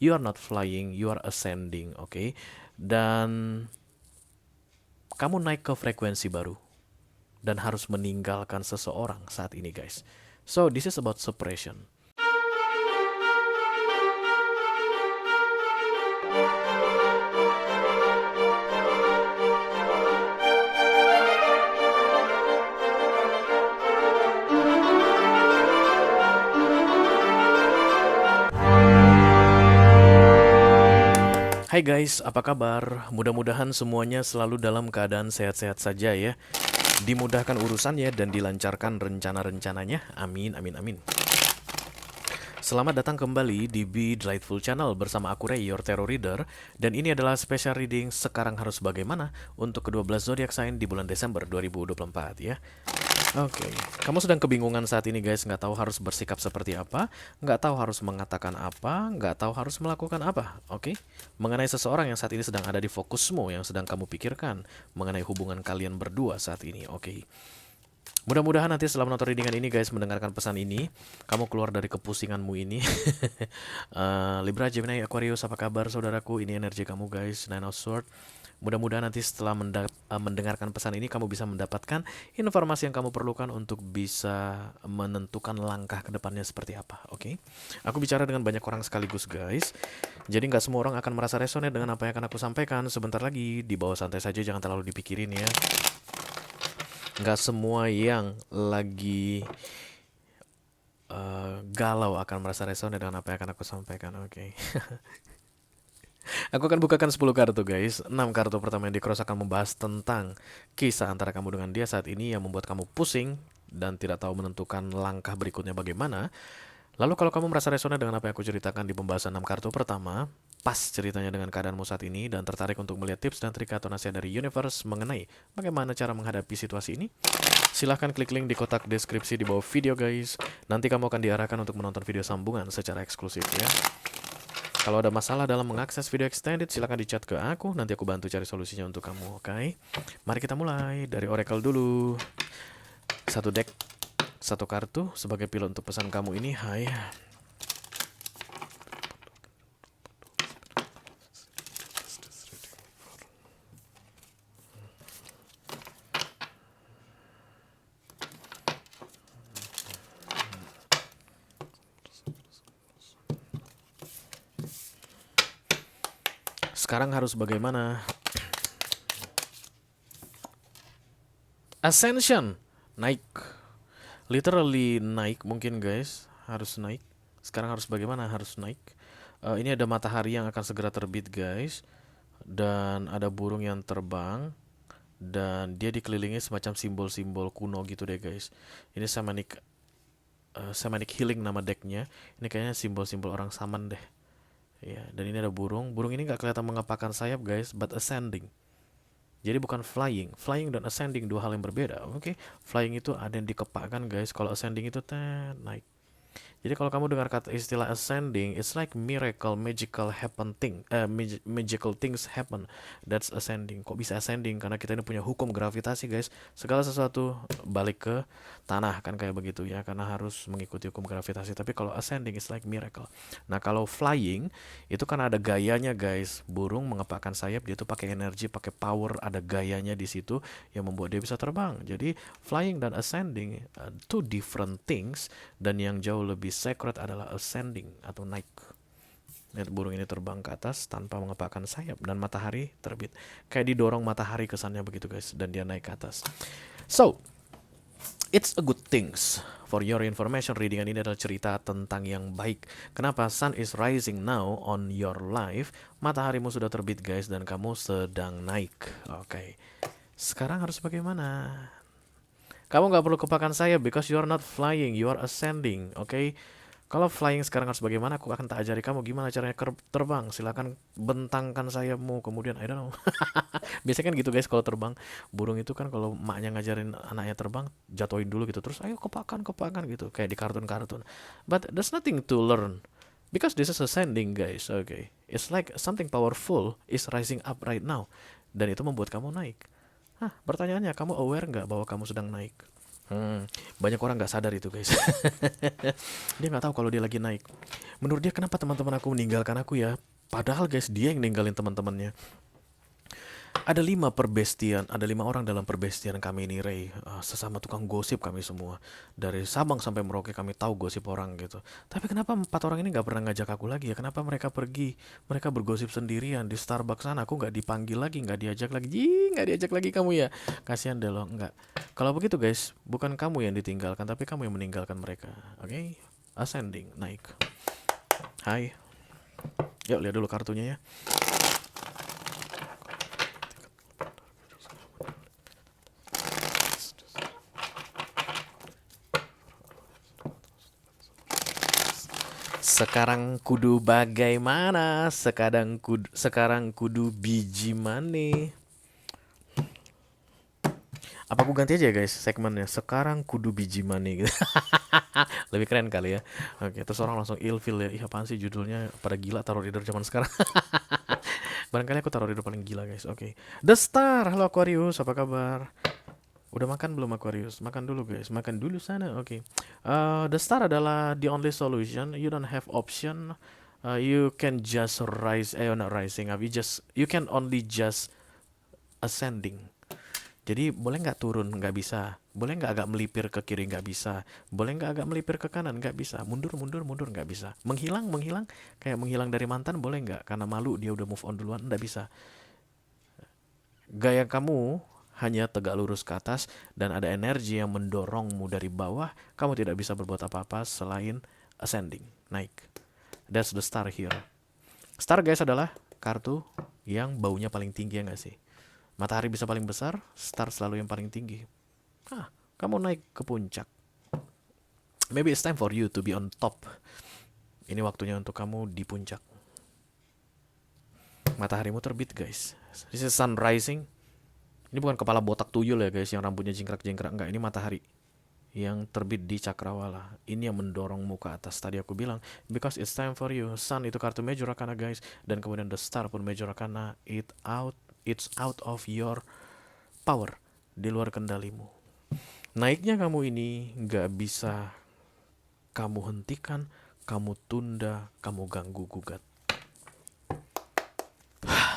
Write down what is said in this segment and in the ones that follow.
You are not flying, you are ascending, oke? Dan kamu naik ke frekuensi baru dan harus meninggalkan seseorang saat ini, guys. So, this is about separation. Hai guys, apa kabar? Mudah-mudahan semuanya selalu dalam keadaan sehat-sehat saja ya. Dimudahkan urusannya dan dilancarkan rencana-rencananya. Amin, amin, amin. Selamat datang kembali di Be Delightful Channel bersama aku Ray, your tarot reader. Dan ini adalah special reading sekarang harus bagaimana untuk ke-12 zodiak sign di bulan Desember 2024 ya. Oke, kamu sedang kebingungan saat ini guys, nggak tahu harus bersikap seperti apa, nggak tahu harus mengatakan apa, nggak tahu harus melakukan apa, oke? Mengenai seseorang yang saat ini sedang ada di fokusmu, yang sedang kamu pikirkan, mengenai hubungan kalian berdua saat ini, oke? Mudah-mudahan nanti setelah menonton readingan ini guys, mendengarkan pesan ini, kamu keluar dari kepusinganmu ini. Libra, Gemini, Aquarius, apa kabar saudaraku? Ini energi kamu guys, Nine of Swords. Mudah-mudahan nanti setelah mendengarkan pesan ini kamu bisa mendapatkan informasi yang kamu perlukan untuk bisa menentukan langkah ke depannya seperti apa, oke? Aku bicara dengan banyak orang sekaligus guys. Jadi nggak semua orang akan merasa resonate dengan apa yang akan aku sampaikan. Sebentar lagi, di bawah santai saja, jangan terlalu dipikirin ya. Nggak semua yang lagi galau akan merasa resonate dengan apa yang akan aku sampaikan, oke? Aku akan bukakan 10 kartu guys. 6 kartu pertama yang di cross akan membahas tentang kisah antara kamu dengan dia saat ini yang membuat kamu pusing dan tidak tahu menentukan langkah berikutnya bagaimana. Lalu kalau kamu merasa resonate dengan apa yang aku ceritakan di pembahasan 6 kartu pertama, pas ceritanya dengan keadaanmu saat ini dan tertarik untuk melihat tips dan trik atau nasihat dari universe mengenai bagaimana cara menghadapi situasi ini, silahkan klik link di kotak deskripsi di bawah video guys. Nanti kamu akan diarahkan untuk menonton video sambungan secara eksklusif ya. Kalau ada masalah dalam mengakses video extended, silahkan di chat ke aku. Nanti aku bantu cari solusinya untuk kamu, oke? Mari kita mulai dari Oracle dulu. Satu deck, satu kartu sebagai pilot untuk pesan kamu ini. Hai. Sekarang harus bagaimana? Ascension, naik. Literally naik mungkin guys, harus naik. Sekarang harus bagaimana? Harus naik. Ini ada matahari yang akan segera terbit guys. Dan ada burung yang terbang. Dan dia dikelilingi semacam simbol-simbol kuno gitu deh guys. Ini Shamanic Healing nama decknya. Ini kayaknya simbol-simbol orang Saman deh. Ya, dan ini ada burung. Burung ini nggak kelihatan mengepakkan sayap guys, but ascending. Jadi bukan flying. Flying dan ascending dua hal yang berbeda. Oke, flying itu ada yang dikepakkan guys. Kalau ascending itu naik. Jadi kalau kamu dengar kata istilah ascending, it's like miracle, magical things happen. That's ascending. Kok bisa ascending? Karena kita ini punya hukum gravitasi, guys. Segala sesuatu balik ke tanah kan kayak begitu ya, karena harus mengikuti hukum gravitasi. Tapi kalau ascending it's like miracle. Nah, kalau flying itu kan ada gayanya, guys. Burung mengepakkan sayap, dia tuh pakai energi, pakai power, ada gayanya di situ yang membuat dia bisa terbang. Jadi flying dan ascending two different things, dan yang jauh lebih sacred adalah ascending atau naik. Lihat burung ini terbang ke atas tanpa mengepakkan sayap dan matahari terbit. Kayak didorong matahari kesannya begitu guys, dan dia naik ke atas. So, it's a good things. For your information, readingan ini adalah cerita tentang yang baik. Kenapa? Sun is rising now on your life. Mataharimu sudah terbit guys, dan kamu sedang naik. Oke. Sekarang harus bagaimana? Kamu nggak perlu kepakan sayap because you are not flying, you are ascending, oke? Kalau flying sekarang harus bagaimana? Aku akan tak ajari kamu gimana caranya terbang. Silakan bentangkan sayapmu, kemudian I don't know. Biasanya kan gitu guys kalau terbang. Burung itu kan kalau maknya ngajarin anaknya terbang, jatuhin dulu gitu. Terus ayo kepakan gitu. Kayak di kartun-kartun. But there's nothing to learn. Because this is ascending guys, okay? It's like something powerful is rising up right now. Dan itu membuat kamu naik. Hah, pertanyaannya, kamu aware nggak bahwa kamu sedang naik? Banyak orang nggak sadar itu guys. Dia nggak tahu kalau dia lagi naik. Menurut dia kenapa teman-teman aku meninggalkan aku ya? Padahal guys dia yang ninggalin teman-temannya. Ada 5 perbestian, ada 5 orang dalam perbestian kami ini, Ray. Sesama tukang gosip kami semua. Dari Sabang sampai Merauke kami tahu gosip orang gitu. Tapi kenapa 4 orang ini nggak pernah ngajak aku lagi ya? Kenapa mereka pergi? Mereka bergosip sendirian di Starbucks sana. Aku nggak dipanggil lagi, nggak diajak lagi. Nggak diajak lagi kamu ya? Kasihan deh lo, nggak. Kalau begitu guys, bukan kamu yang ditinggalkan, tapi kamu yang meninggalkan mereka. Oke? Ascending, naik. Hai. Yuk lihat dulu kartunya ya. Sekarang kudu bagaimana? Sekarang kudu biji mane. Apa aku ganti aja ya guys segmennya? Sekarang kudu biji mane gitu. Lebih keren kali ya. Oke, terus orang langsung ilfil ya. Ih, apaan sih judulnya pada gila taruh reader zaman sekarang. Barangkali aku taruh reader paling gila guys. Oke. The Star. Halo Aquarius, apa kabar? Udah makan belum Aquarius? Makan dulu guys. Makan dulu sana. Oke. The Star adalah the only solution. You don't have option. You can just rise. Not rising. You can only just ascending. Jadi boleh nggak turun? Nggak bisa. Boleh nggak agak melipir ke kiri? Nggak bisa. Boleh nggak agak melipir ke kanan? Nggak bisa. Mundur, mundur, mundur? Nggak bisa. Menghilang, menghilang. Kayak menghilang dari mantan boleh nggak? Karena malu dia udah move on duluan? Nggak bisa. Gaya kamu hanya tegak lurus ke atas dan ada energi yang mendorongmu dari bawah. Kamu tidak bisa berbuat apa-apa selain ascending, naik. That's the star here. Star guys adalah kartu yang baunya paling tinggi ya nggak sih? Matahari bisa paling besar, star selalu yang paling tinggi. Kamu naik ke puncak. Maybe it's time for you to be on top. Ini waktunya untuk kamu di puncak. Mataharimu terbit guys. This is sun rising. Ini bukan kepala botak tuyul ya guys yang rambutnya jingkrak-jingkrak. Enggak, ini matahari yang terbit di cakrawala. Ini yang mendorongmu ke atas. Tadi aku bilang, because it's time for you. Sun itu kartu major arcana guys. Dan kemudian the star pun major arcana. It's out of your power. Di luar kendalimu. Naiknya kamu ini nggak bisa kamu hentikan, kamu tunda, kamu ganggu gugat.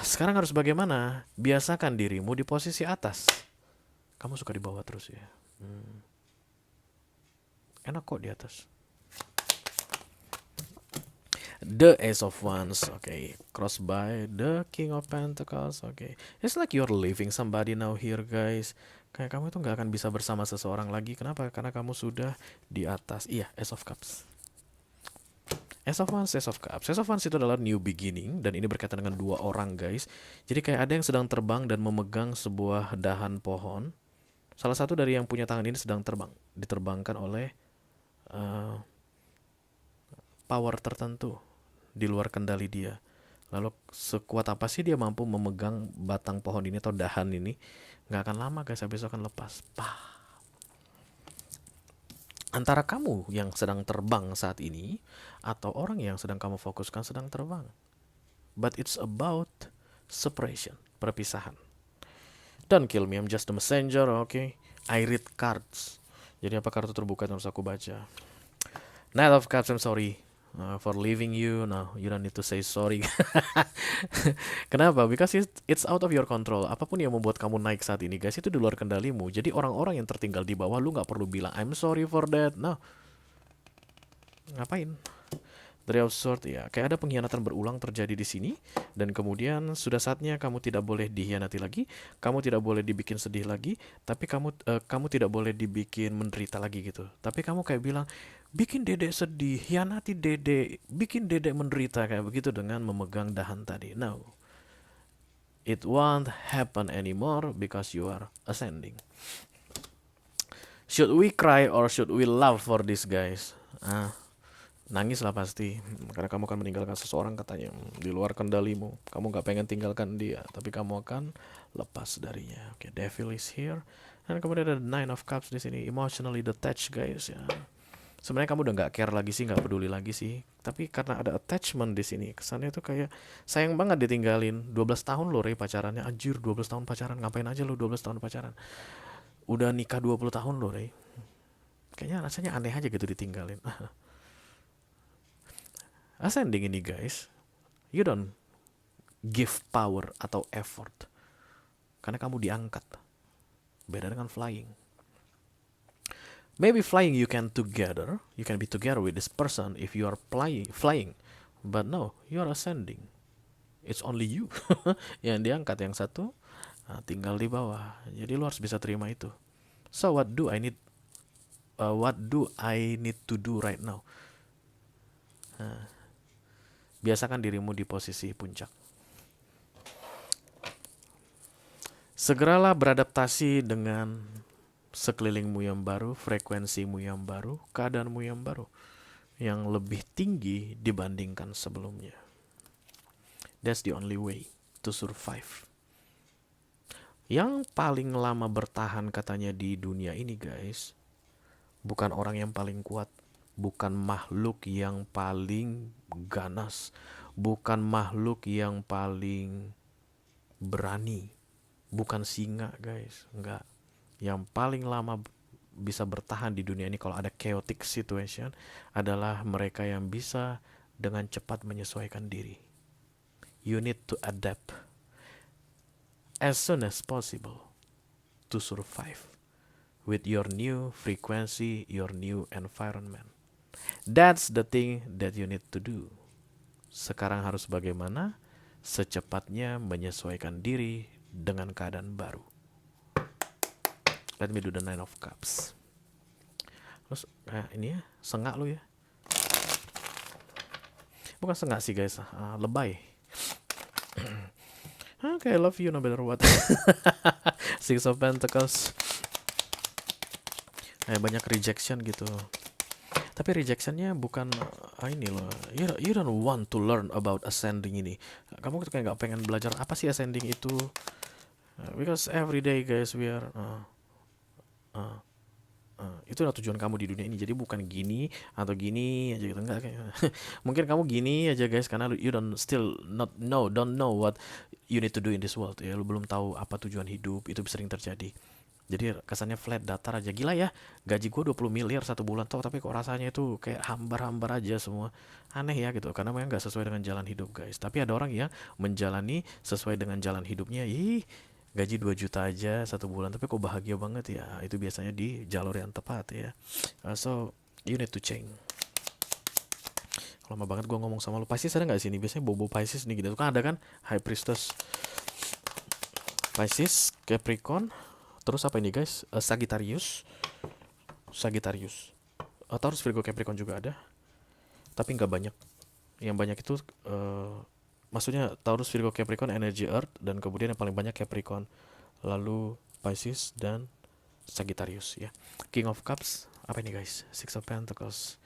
Sekarang harus bagaimana? Biasakan dirimu di posisi atas. Kamu suka di bawah terus ya. Enak kok di atas. The Ace of Wands, okay. Crossed by the King of Pentacles, okay. It's like you're leaving somebody now here, guys. Kayak kamu itu nggak akan bisa bersama seseorang lagi. Kenapa? Karena kamu sudah di atas. Iya, Ace of Cups. Ace of Wands, Ace of Cups. Ace of Wands itu adalah new beginning dan ini berkaitan dengan 2 orang, guys. Jadi kayak ada yang sedang terbang dan memegang sebuah dahan pohon. Salah satu dari yang punya tangan ini sedang terbang, diterbangkan oleh power tertentu di luar kendali dia. Lalu sekuat apa sih dia mampu memegang batang pohon ini atau dahan ini? Nggak akan lama guys, habis itu akan lepas. Antara kamu yang sedang terbang saat ini atau orang yang sedang kamu fokuskan sedang terbang. But it's about separation, perpisahan. Don't kill me, I'm just a messenger, okay? I read cards. Jadi apa kartu terbuka yang harus aku baca? Knight of Cups, I'm sorry for leaving you. No, you don't need to say sorry. Kenapa? Because it's out of your control. Apapun yang membuat kamu naik saat ini, guys, itu di luar kendalimu. Jadi orang-orang yang tertinggal di bawah, lu nggak perlu bilang I'm sorry for that. No, ngapain? Three of Swords ya, kayak ada pengkhianatan berulang terjadi di sini dan kemudian sudah saatnya kamu tidak boleh dikhianati lagi, kamu tidak boleh dibikin sedih lagi, tapi kamu tidak boleh dibikin menderita lagi gitu. Tapi kamu kayak bilang, bikin dedek sedih, hianati dedek, bikin dedek menderita kayak begitu dengan memegang dahan tadi. No, it won't happen anymore because you are ascending. Should we cry or should we laugh for this guys? Nangis lah pasti, karena kamu akan meninggalkan seseorang katanya di luar kendalimu. Kamu gak pengen tinggalkan dia, tapi kamu akan lepas darinya. Oke, Devil is here. Dan kemudian ada Nine of Cups di sini, emotionally detached guys ya. Sebenarnya kamu udah gak care lagi sih, gak peduli lagi sih. Tapi karena ada attachment di sini, kesannya tuh kayak sayang banget ditinggalin. 12 tahun loh Ray pacarannya, anjir 12 tahun pacaran, ngapain aja lo 12 tahun pacaran. Udah nikah 20 tahun loh Ray. Kayaknya rasanya aneh aja gitu ditinggalin. Ascending ini guys, you don't give power atau effort, karena kamu diangkat. Beda dengan flying. Maybe flying you can be together with this person if you are flying. But no, you are ascending. It's only you yang diangkat, yang satu tinggal di bawah. Jadi lu harus bisa terima itu. So what do I need to do right now? Biasakan dirimu di posisi puncak. Segeralah beradaptasi dengan sekelilingmu yang baru, frekuensimu yang baru, keadaanmu yang baru, yang lebih tinggi dibandingkan sebelumnya. That's the only way to survive. Yang paling lama bertahan katanya di dunia ini guys, bukan orang yang paling kuat, bukan makhluk yang paling ganas, bukan makhluk yang paling berani, bukan singa guys, enggak. Yang paling lama bisa bertahan di dunia ini kalau ada chaotic situation adalah mereka yang bisa dengan cepat menyesuaikan diri. You need to adapt as soon as possible to survive with your new frequency, your new environment. That's the thing that you need to do. Sekarang harus bagaimana? Secepatnya menyesuaikan diri dengan keadaan baru. Let me do the 9 of Cups. Terus ini ya, sengak lu ya. Bukan sengak sih guys, lebay. Okay, I love you no matter what. Six of Pentacles. Banyak rejection gitu. Tapi rejectionnya bukan ini loh. You don't want to learn about ascending ini. Kamu tuh kayak gak pengen belajar apa sih ascending itu. Because every day guys we are itulah tujuan kamu di dunia ini. Jadi bukan gini atau gini aja gitu, enggak kayak mungkin kamu gini aja guys karena you don't know what you need to do in this world ya. Lu belum tahu apa tujuan hidup, itu sering terjadi. Jadi kesannya flat datar aja. Gila ya, gaji gue 20 miliar satu bulan toh, tapi kok rasanya itu kayak hambar-hambar aja semua. Aneh ya gitu, karena memang gak sesuai dengan jalan hidup guys. Tapi ada orang yang menjalani sesuai dengan jalan hidupnya. Gaji 2 juta aja satu bulan, tapi kok bahagia banget ya. Itu biasanya di jalur yang tepat ya. So, you need to change. Lama banget gue ngomong sama lu. Pisces ada gak sini? Biasanya bobo Pisces nih gitu. Kan ada kan High Priestess, Pisces, Capricorn. Terus apa ini guys? Sagittarius. Taurus, Virgo, Capricorn juga ada. Tapi nggak banyak. Yang banyak itu maksudnya Taurus, Virgo, Capricorn, energi Earth, dan kemudian yang paling banyak Capricorn, lalu Pisces dan Sagittarius ya. King of Cups apa ini guys? Six of Pentacles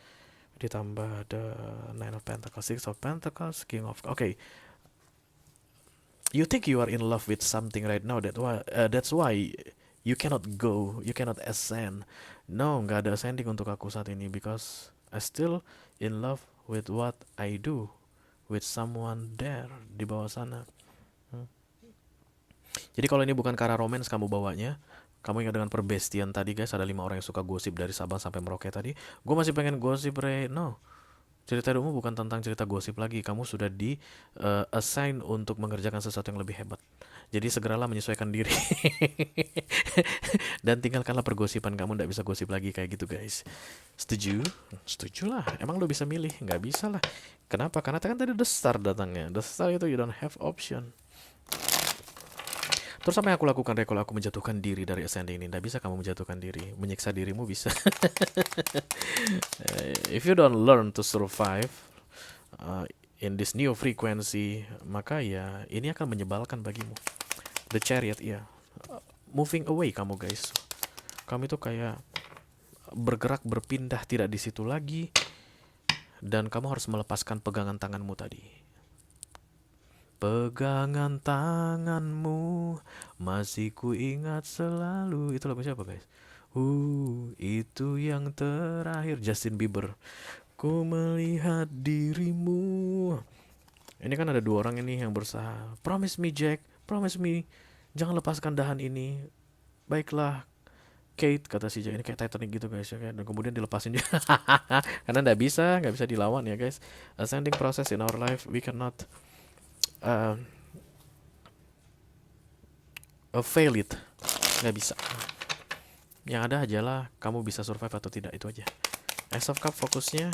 ditambah ada Nine of Pentacles, Six of Pentacles, King of okay. You think you are in love with something right now, that's why you cannot ascend. No, nggak ada ascending untuk aku saat ini because I still in love with what I do with someone there di bawah sana. Jadi kalau ini bukan ke arah romance kamu bawanya, kamu ingat dengan perbestian tadi guys, ada 5 orang yang suka gosip dari Sabang sampai Merauke tadi. Gue masih pengen gosip no. Cerita hidupmu bukan tentang cerita gosip lagi. Kamu sudah di assign untuk mengerjakan sesuatu yang lebih hebat. Jadi segeralah menyesuaikan diri. Dan tinggalkanlah pergosipan. Kamu nggak bisa gosip lagi kayak gitu guys. Setuju? Setuju lah. Emang lo bisa milih? Nggak bisa lah. Kenapa? Karena kan tadi the star datangnya. The star itu you don't have option. Terus apa yang aku lakukan kalau aku menjatuhkan diri dari ascending ini? Nggak bisa kamu menjatuhkan diri. Menyiksa dirimu bisa. If you don't learn to survive in this new frequency, maka ya ini akan menyebalkan bagimu. The Chariot ya, moving away kamu guys. Kamu itu kayak bergerak, berpindah, tidak di situ lagi. Dan kamu harus melepaskan pegangan tanganmu tadi. Pegangan tanganmu masih ku ingat selalu. Itu lagu siapa guys? Itu yang terakhir, Justin Bieber. Ku melihat dirimu. Ini kan ada 2 orang ini yang berusaha. Promise me Jack, promise me, jangan lepaskan dahan ini. Baiklah, Kate, kata si Jack, ini kayak Titanic gitu guys ya kan. Dan kemudian dilepasin dia. Karena nggak bisa dilawan ya guys. Ascending process in our life, we cannot uh, fail it. Nggak bisa. Yang ada ajalah kamu bisa survive atau tidak, itu aja. Ace of Cup fokusnya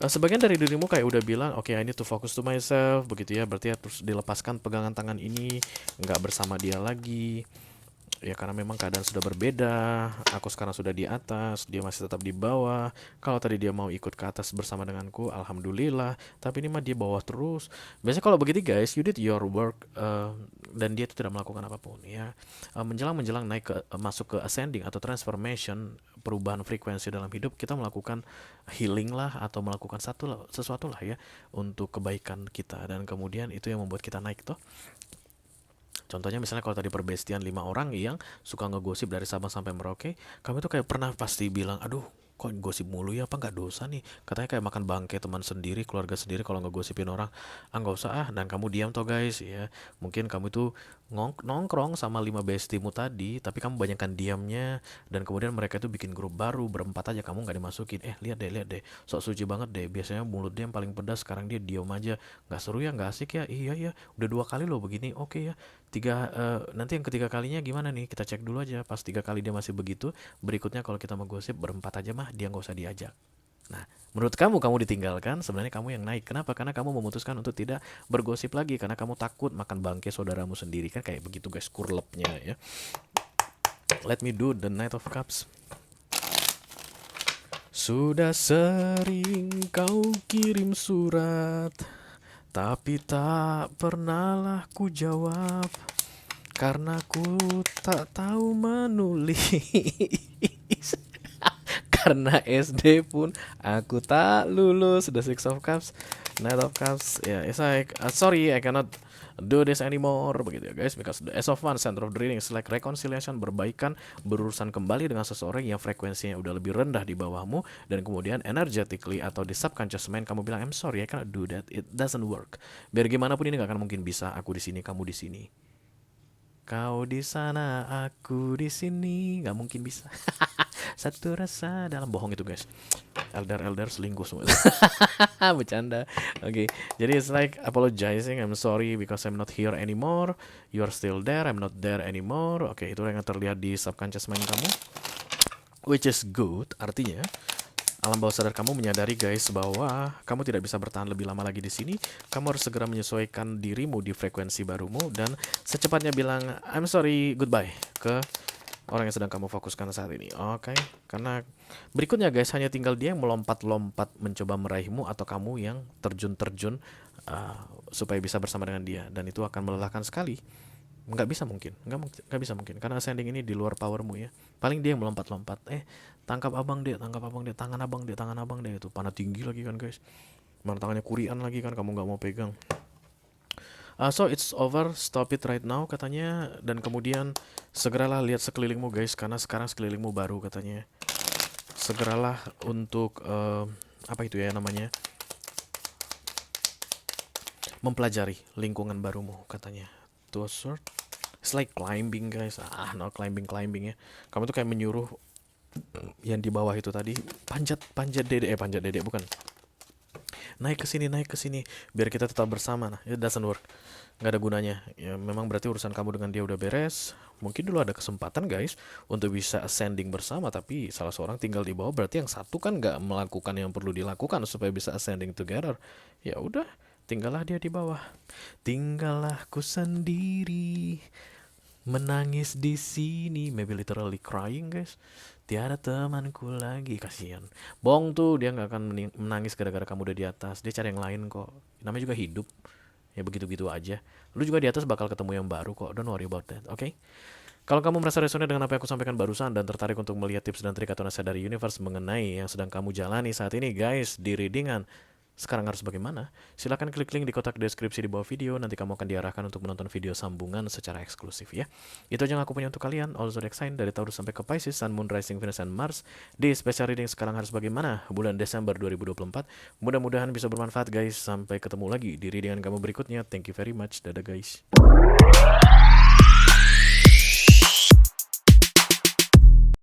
sebagian dari dirimu kayak udah bilang, oke, I need to focus to myself, begitu ya. Berarti harus dilepaskan pegangan tangan ini, nggak bersama dia lagi. Ya karena memang keadaan sudah berbeda. Aku sekarang sudah di atas, dia masih tetap di bawah. Kalau tadi dia mau ikut ke atas bersama denganku, alhamdulillah. Tapi ini mah dia bawah terus. Biasanya kalau begitu guys, you did your work, dan dia itu tidak melakukan apapun ya. Menjelang naik ke masuk ke ascending atau transformation, perubahan frekuensi dalam hidup, kita melakukan healing lah atau melakukan sesuatu lah ya untuk kebaikan kita, dan kemudian itu yang membuat kita naik toh. Contohnya misalnya kalau tadi perbestian 5 orang yang suka ngegosip dari Sabang sampai Merauke, kamu tuh kayak pernah pasti bilang, aduh kok gosip mulu ya, apa nggak dosa nih, katanya kayak makan bangke teman sendiri, keluarga sendiri kalau ngegosipin orang. Nggak usah ah, dan kamu diam toh guys ya. Mungkin kamu tuh nongkrong sama 5 bestimu tadi, tapi kamu banyakkan diamnya, dan kemudian mereka itu bikin grup baru berempat aja, kamu nggak dimasukin. Lihat deh, sok suci banget deh, biasanya mulut dia yang paling pedas, sekarang dia diam aja, nggak seru ya, nggak asik ya. Iya ya, udah 2 kali loh begini, oke ya. Nanti yang ketiga kalinya gimana nih, kita cek dulu aja. Pas 3 kali dia masih begitu, berikutnya kalau kita mau gosip berempat aja mah, dia nggak usah diajak. Nah, menurut kamu ditinggalkan, sebenarnya kamu yang naik. Kenapa? Karena kamu memutuskan untuk tidak bergosip lagi, karena kamu takut makan bangke saudaramu sendiri, kan kayak begitu guys kurlepnya ya. Let me do the Knight of Cups. Sudah sering kau kirim surat, tapi tak pernahlah ku jawab, karena ku tak tahu menulis. Karena SD pun aku tak lulus. The Six of Cups, Knight of Cups. Ya, it's like sorry, I cannot do this anymore, begitu ya guys. Because the Ace of Wands, center of the reading, is like reconciliation, berbaikan, berurusan kembali dengan seseorang yang frekuensinya udah lebih rendah di bawahmu, dan kemudian energetically atau di subconscious mind kamu bilang, I'm sorry, I cannot do that, it doesn't work. Biar gimana pun ini gak akan mungkin bisa. Aku di sini, kamu di sini. Kau di sana, aku di sini, nggak mungkin bisa. Satu rasa dalam, bohong itu guys. Elder selingkuh semua. Bercanda. Oke. Jadi it's like apologizing, I'm sorry because I'm not here anymore. You are still there, I'm not there anymore. Oke, itu yang terlihat di subconscious mind kamu. Which is good, artinya alam bawah sadar kamu menyadari guys bahwa kamu tidak bisa bertahan lebih lama lagi di sini. Kamu harus segera menyesuaikan dirimu di frekuensi barumu dan secepatnya bilang I'm sorry, goodbye ke orang yang sedang kamu fokuskan saat ini. Oke. Karena berikutnya guys, hanya tinggal dia yang melompat-lompat mencoba meraihmu, atau kamu yang terjun-terjun supaya bisa bersama dengan dia, dan itu akan melelahkan sekali. Nggak bisa mungkin karena ascending ini di luar powermu ya. Paling dia yang melompat-lompat, tangkap abang deh, tangan abang deh, itu panah tinggi lagi kan guys, mana tangannya kurian lagi kan, kamu nggak mau pegang. So it's over, stop it right now katanya, dan kemudian segeralah lihat sekelilingmu guys, karena sekarang sekelilingmu baru katanya. Segeralah untuk apa itu ya namanya, mempelajari lingkungan barumu katanya. To a sort, it's like climbing guys. No climbing ya. Kamu tuh kayak menyuruh yang di bawah itu tadi, panjat dedek bukan. Naik ke sini biar kita tetap bersama. Nah, it doesn't work. Nggak ada gunanya. Ya memang berarti urusan kamu dengan dia udah beres. Mungkin dulu ada kesempatan guys untuk bisa ascending bersama, tapi salah seorang tinggal di bawah, berarti yang satu kan nggak melakukan yang perlu dilakukan supaya bisa ascending together. Ya udah, tinggallah dia di bawah. Tinggallah ku sendiri menangis di sini, maybe literally crying guys. Tiada temanku lagi, kasihan. Bohong tuh, dia nggak akan menangis gara-gara kamu udah di atas. Dia cari yang lain kok. Namanya juga hidup. Ya begitu-begitu aja. Lu juga di atas bakal ketemu yang baru kok. Don't worry about that, oke? Kalau kamu merasa resonate dengan apa yang aku sampaikan barusan dan tertarik untuk melihat tips dan trik atau nasihat dari universe mengenai yang sedang kamu jalani saat ini guys, di readingan sekarang harus bagaimana? Silahkan klik link di kotak deskripsi di bawah video. Nanti kamu akan diarahkan untuk menonton video sambungan secara eksklusif ya. Itu aja yang aku punya untuk kalian. All zodiac sign dari Taurus sampai ke Pisces, Sun, Moon, Rising, Venus, dan Mars. Di special reading sekarang harus bagaimana bulan Desember 2024. Mudah-mudahan bisa bermanfaat guys. Sampai ketemu lagi di readingan kamu berikutnya. Thank you very much. Dadah guys.